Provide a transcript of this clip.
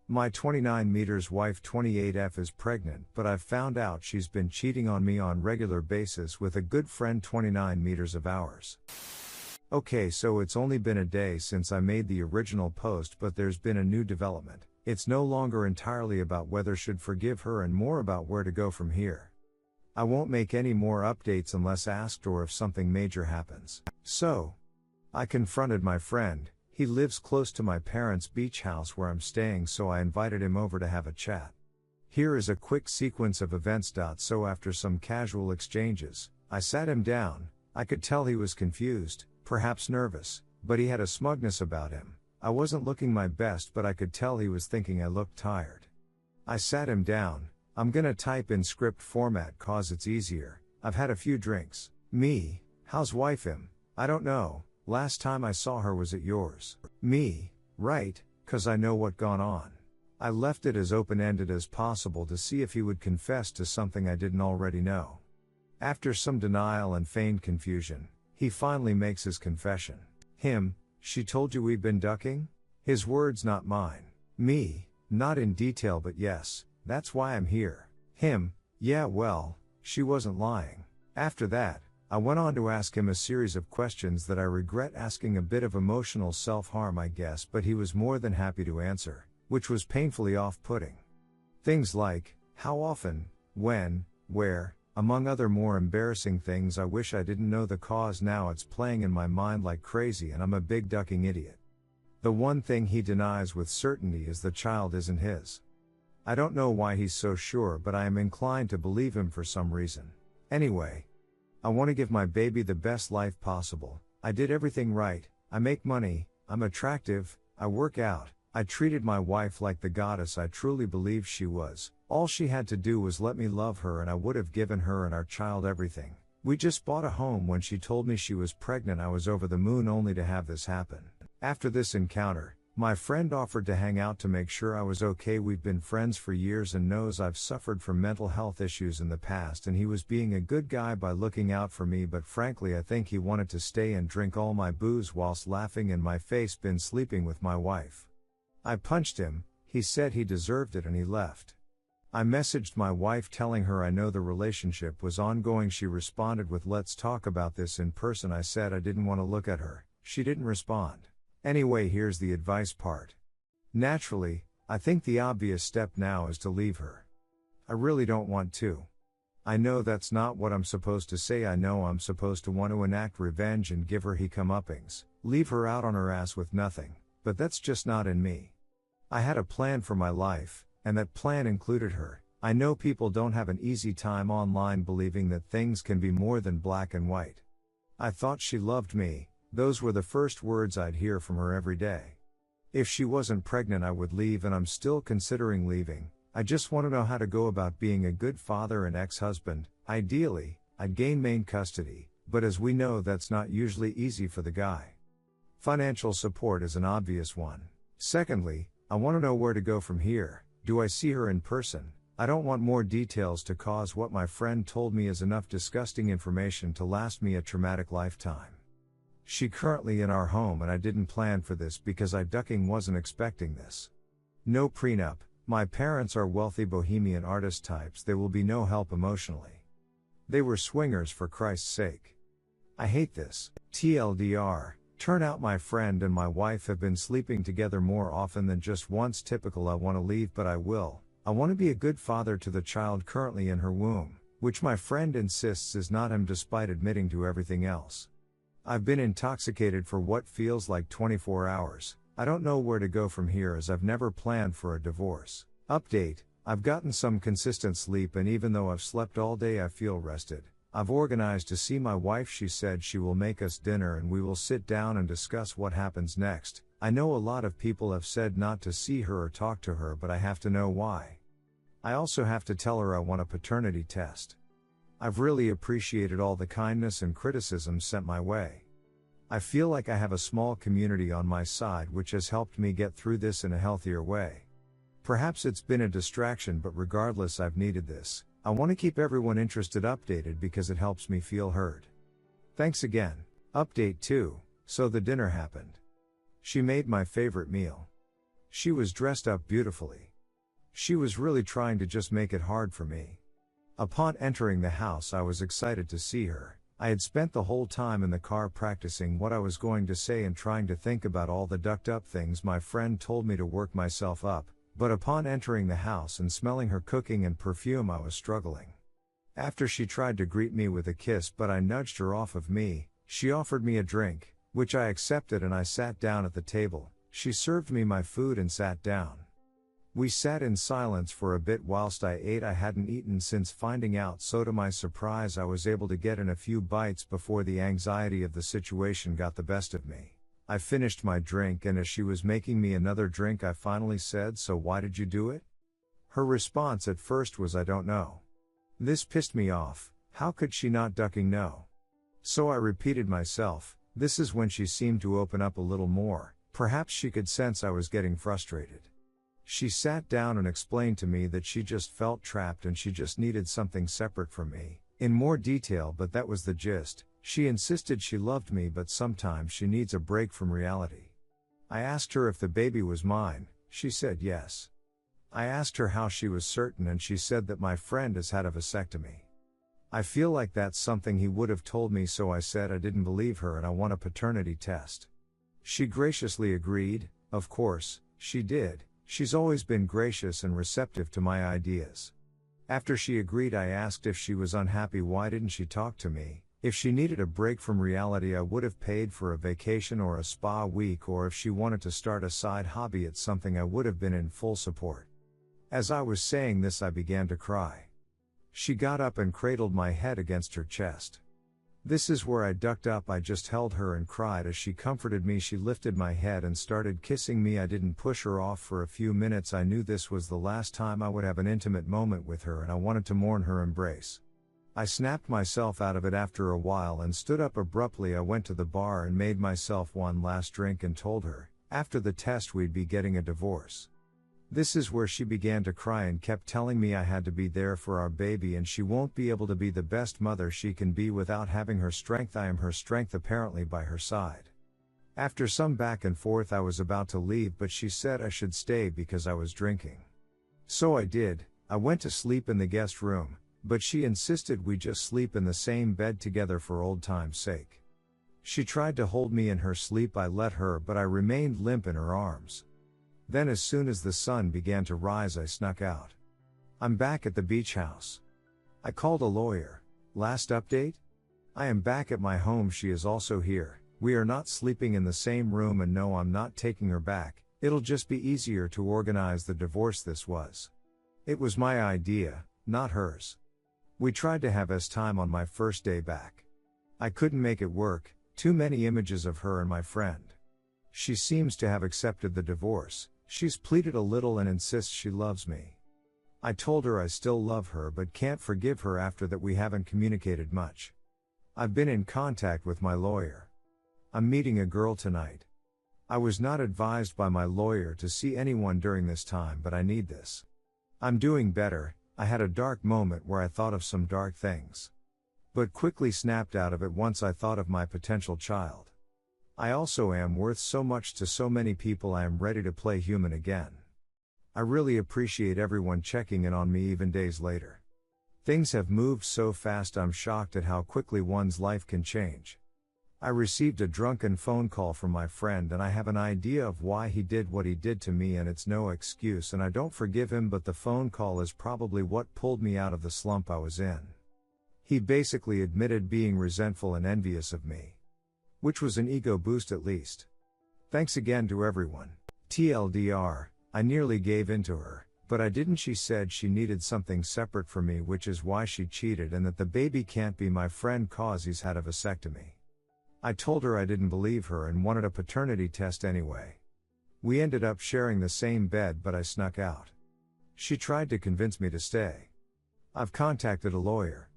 My 29 meters wife 28F is pregnant, but I've found out she's been cheating on me on regular basis with a good friend 29 meters of ours. Okay, so it's only been a day since I made the original post, but there's been a new development. It's no longer entirely about whether should forgive her and more about where to go from here. I won't make any more updates unless asked or if something major happens. So, I confronted my friend. He lives close to my parents' beach house where I'm staying, so I invited him over to have a chat. Here is a quick sequence of events. So after some casual exchanges, I sat him down. I could tell he was confused, perhaps nervous, but he had a smugness about him. I wasn't looking my best, but I could tell he was thinking I looked tired. I sat him down. I'm gonna type in script format cause it's easier. I've had a few drinks. Me, how's wife him? I don't know. Last time I saw her was at yours. Me, right, cause I know what gone on. I left it as open-ended as possible to see if he would confess to something I didn't already know. After some denial and feigned confusion, he finally makes his confession. Him, she told you we've been ducking? His words, not mine. Me, not in detail but yes, that's why I'm here. Him, yeah well, she wasn't lying. After that, I went on to ask him a series of questions that I regret asking, a bit of emotional self-harm I guess, but he was more than happy to answer, which was painfully off-putting. Things like, how often, when, where, among other more embarrassing things. I wish I didn't know the cause. Now it's playing in my mind like crazy and I'm a big ducking idiot. The one thing he denies with certainty is the child isn't his. I don't know why he's so sure, but I am inclined to believe him for some reason. Anyway, I want to give my baby the best life possible. I did everything right. I make money, I'm attractive, I work out, I treated my wife like the goddess I truly believed she was. All she had to do was let me love her and I would have given her and our child everything. We just bought a home. When she told me she was pregnant, I was over the moon only to have this happen. After this encounter, my friend offered to hang out to make sure I was okay. We've been friends for years and knows I've suffered from mental health issues in the past, and he was being a good guy by looking out for me, but frankly I think he wanted to stay and drink all my booze whilst laughing in my face, been sleeping with my wife. I punched him, he said he deserved it and he left. I messaged my wife telling her I know the relationship was ongoing. She responded with let's talk about this in person. I said I didn't want to look at her. She didn't respond. Anyway, here's the advice part. Naturally, I think the obvious step now is to leave her. I really don't want to. I know that's not what I'm supposed to say. I know I'm supposed to want to enact revenge and give her comeuppings, leave her out on her ass with nothing, but that's just not in me. I had a plan for my life, and that plan included her. I know people don't have an easy time online believing that things can be more than black and white. I thought she loved me. Those were the first words I'd hear from her every day. If she wasn't pregnant I would leave, and I'm still considering leaving. I just want to know how to go about being a good father and ex-husband. Ideally, I'd gain main custody, but as we know that's not usually easy for the guy. Financial support is an obvious one. Secondly, I want to know where to go from here. Do I see her in person? I don't want more details to cause what my friend told me is enough disgusting information to last me a traumatic lifetime. She currently in our home and I didn't plan for this because I ducking wasn't expecting this. No prenup, my parents are wealthy bohemian artist types, there will be no help emotionally. They were swingers for Christ's sake. I hate this. TLDR, turn out my friend and my wife have been sleeping together more often than just once. Typical. I want to leave but I will. I want to be a good father to the child currently in her womb, which my friend insists is not him despite admitting to everything else. I've been intoxicated for what feels like 24 hours. I don't know where to go from here as I've never planned for a divorce. Update, I've gotten some consistent sleep and even though I've slept all day I feel rested. I've organized to see my wife. She said she will make us dinner and we will sit down and discuss what happens next. I know a lot of people have said not to see her or talk to her, but I have to know why. I also have to tell her I want a paternity test. I've really appreciated all the kindness and criticism sent my way. I feel like I have a small community on my side which has helped me get through this in a healthier way. Perhaps it's been a distraction, but regardless I've needed this. I want to keep everyone interested updated because it helps me feel heard. Thanks again. Update 2, so the dinner happened. She made my favorite meal. She was dressed up beautifully. She was really trying to just make it hard for me. Upon entering the house, I was excited to see her. I had spent the whole time in the car practicing what I was going to say and trying to think about all the ducked up things my friend told me to work myself up, but upon entering the house and smelling her cooking and perfume, I was struggling. After she tried to greet me with a kiss, but I nudged her off of me, she offered me a drink, which I accepted, and I sat down at the table. She served me my food and sat down. We sat in silence for a bit whilst I ate. I hadn't eaten since finding out, so to my surprise I was able to get in a few bites before the anxiety of the situation got the best of me. I finished my drink, and as she was making me another drink, I finally said, "So why did you do it?" Her response at first was, "I don't know." This pissed me off. How could she not ducking no? So I repeated myself. This is when she seemed to open up a little more. Perhaps she could sense I was getting frustrated. She sat down and explained to me that she just felt trapped and she just needed something separate from me, in more detail, but that was the gist. She insisted she loved me, but sometimes she needs a break from reality. I asked her if the baby was mine. She said yes. I asked her how she was certain, and she said that my friend has had a vasectomy. I feel like that's something he would have told me, so I said I didn't believe her and I want a paternity test. She graciously agreed. Of course, she did. She's always been gracious and receptive to my ideas. After she agreed, I asked if she was unhappy, why didn't she talk to me? If she needed a break from reality, I would have paid for a vacation or a spa week, or if she wanted to start a side hobby, it's something I would have been in full support. As I was saying this, I began to cry. She got up and cradled my head against her chest. This is where I ducked up. I just held her and cried as she comforted me. She lifted my head and started kissing me. I didn't push her off for a few minutes. I knew this was the last time I would have an intimate moment with her, and I wanted to mourn her embrace. I snapped myself out of it after a while and stood up abruptly. I went to the bar and made myself one last drink and told her, after the test, we'd be getting a divorce. This is where she began to cry and kept telling me I had to be there for our baby and she won't be able to be the best mother she can be without having her strength. I am her strength, apparently, by her side. After some back and forth, I was about to leave, but she said I should stay because I was drinking. So I did. I went to sleep in the guest room, but she insisted we just sleep in the same bed together for old time's sake. She tried to hold me in her sleep. I let her, but I remained limp in her arms. Then as soon as the sun began to rise, I snuck out. I'm back at the beach house. I called a lawyer. Last update? I am back at my home. She is also here. We are not sleeping in the same room, and no, I'm not taking her back. It'll just be easier to organize the divorce. It was my idea, not hers. We tried to have time on my first day back. I couldn't make it work. Too many images of her and my friend. She seems to have accepted the divorce. She's pleaded a little and insists she loves me. I told her I still love her but can't forgive her after that. We haven't communicated much. I've been in contact with my lawyer. I'm meeting a girl tonight. I was not advised by my lawyer to see anyone during this time, but I need this. I'm doing better. I had a dark moment where I thought of some dark things, but quickly snapped out of it once I thought of my potential child. I also am worth so much to so many people. I am ready to play human again. I really appreciate everyone checking in on me even days later. Things have moved so fast. I'm shocked at how quickly one's life can change. I received a drunken phone call from my friend, and I have an idea of why he did what he did to me, and it's no excuse, and I don't forgive him, but the phone call is probably what pulled me out of the slump I was in. He basically admitted being resentful and envious of me, which was an ego boost at least. Thanks again to everyone. TLDR, I nearly gave in to her, but I didn't. She said she needed something separate from me, which is why she cheated, and that the baby can't be my friend cause he's had a vasectomy. I told her I didn't believe her and wanted a paternity test anyway. We ended up sharing the same bed, but I snuck out. She tried to convince me to stay. I've contacted a lawyer.